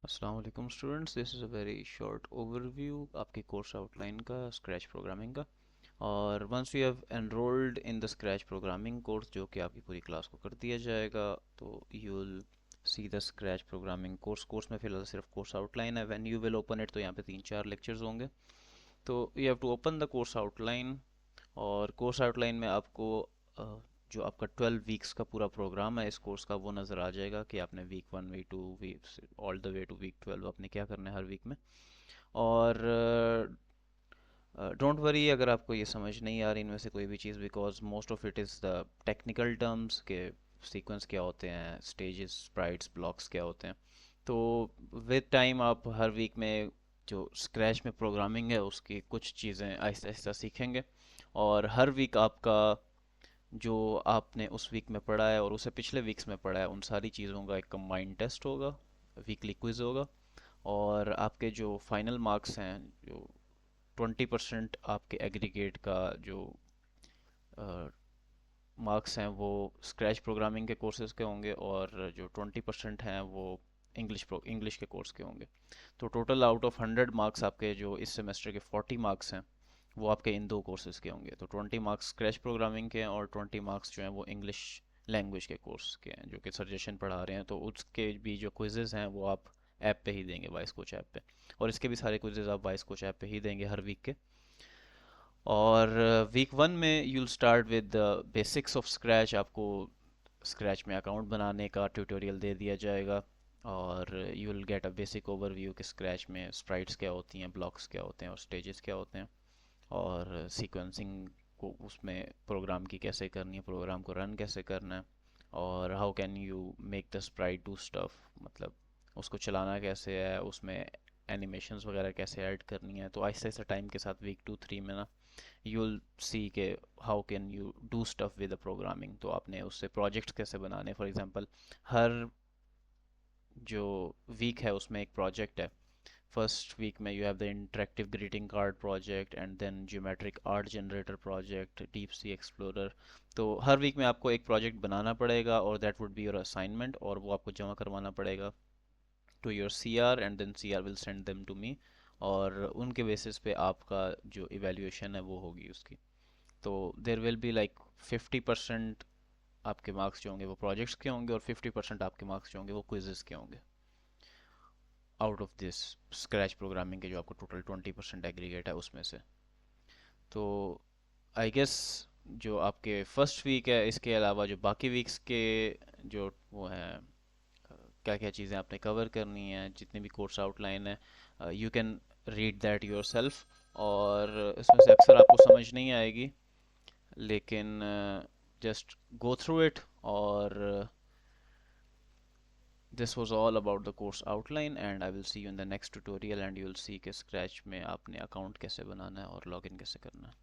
अस्सलाम वालेकुम students, this is a very short overview आपके कोर्स आउटलाइन का स्क्रैच प्रोग्रामिंग का। और once you have enrolled in the scratch programming course, जो कि आपकी पूरी क्लास को कर दिया जाएगा, तो you will see the scratch programming course में फ़िलहाल सिर्फ कोर्स आउटलाइन है। When you will open it, तो यहाँ पे 3-4 लेक्चर्स होंगे। तो you have to open the course outline. और कोर्स आउटलाइन में आपको जो आपका 12 वीक्स का पूरा प्रोग्राम है इस कोर्स का, वो नज़र आ जाएगा कि आपने week 1 week 2 week all the way to week 12 आपने क्या करना है हर वीक में। और डोंट वरी अगर आपको ये समझ नहीं आ रही इनमें से कोई भी चीज़, because most of it is the technical terms के सीक्वेंस क्या होते हैं, स्टेजेस, स्प्राइट्स, ब्लॉक्स क्या होते हैं। तो विद टाइम आप हर वीक में जो स्क्रैच में प्रोग्रामिंग है उसकी कुछ चीज़ें आहिस्ता आहिस्ता सीखेंगे। और हर वीक आपका जो आपने उस वीक में पढ़ा है और उसे पिछले वीक्स में पढ़ा है, उन सारी चीज़ों का एक कंबाइंड टेस्ट होगा, वीकली क्विज होगा। और आपके जो फाइनल मार्क्स हैं, जो 20% आपके एग्रीगेट का जो मार्क्स हैं, वो स्क्रैच प्रोग्रामिंग के कोर्सेज़ के होंगे, और जो 20% हैं वो इंग्लिश के कोर्स के होंगे। तो टोटल आउट ऑफ 100 मार्क्स आपके जो इस सेमेस्टर के 40 मार्क्स हैं, वो आपके इन दो कोर्सेज़ के होंगे। तो 20 मार्क्स स्क्रैच प्रोग्रामिंग के हैं, और 20 मार्क्स जो हैं वो इंग्लिश लैंग्वेज के कोर्स के हैं, जो कि सजेशन पढ़ा रहे हैं। तो उसके भी जो क्विजेज़ हैं वो आप ऐप पे ही देंगे, वाइस कोच ऐप पे। और इसके भी सारे क्विजेज़ आप वाइस कोच ऐप पे ही देंगे हर वीक के। और वीक 1 में you'll start with basics of scratch. आपको स्क्रैच में अकाउंट बनाने का ट्यूटोरियल दे दिया जाएगा। और you will get a basic overview कि स्क्रैच में स्प्राइट्स क्या होती हैं, ब्लॉक्स क्या होते हैं, और स्टेजेस क्या होते हैं। और सीक्वेंसिंग को उसमें प्रोग्राम की कैसे करनी है, प्रोग्राम को रन कैसे करना है। और how can you make the Sprite do stuff, मतलब उसको चलाना कैसे है, उसमें एनिमेशंस वगैरह कैसे ऐड करनी है। तो आहिस्ता आहिस्ता टाइम के साथ वीक 2-3 में ना you'll see के how can you do stuff with the programming। तो आपने उससे प्रोजेक्ट्स कैसे बनाने, फॉर एग्जांपल हर जो वीक है उसमें एक प्रोजेक्ट है। फर्स्ट वीक में you have the interactive greeting card project, and then geometric art generator project, deep sea explorer. तो हर वीक में आपको एक प्रोजेक्ट बनाना पड़ेगा, और that would be your assignment, और वो आपको जमा करवाना पड़ेगा to your CR, and then CR will send them to me. और उनके बेसिस पे आपका जो इवेल्यूएशन है वो होगी उसकी। तो देर विल बी लाइक 50% आपके मार्क्स जो होंगे वो प्रोजेक्ट्स के होंगे, और 50% आपके मार्क्स जो होंगे वो क्विजेस के होंगे, out of this scratch programming के जो आपको टोटल 20% एग्रीगेट है उसमें से। तो आई गेस जो आपके फर्स्ट वीक है, इसके अलावा जो बाकी वीक्स के जो वो हैं, क्या क्या चीज़ें आपने कवर करनी है, जितनी भी कोर्स आउटलाइन है, you can read that your self. और इसमें से अक्सर आपको समझ नहीं आएगी, लेकिन just go through it। और this was all about the course outline, and I will see you in the next tutorial, and you will see कि scratch में आपने account कैसे बनाना है और login कैसे करना है।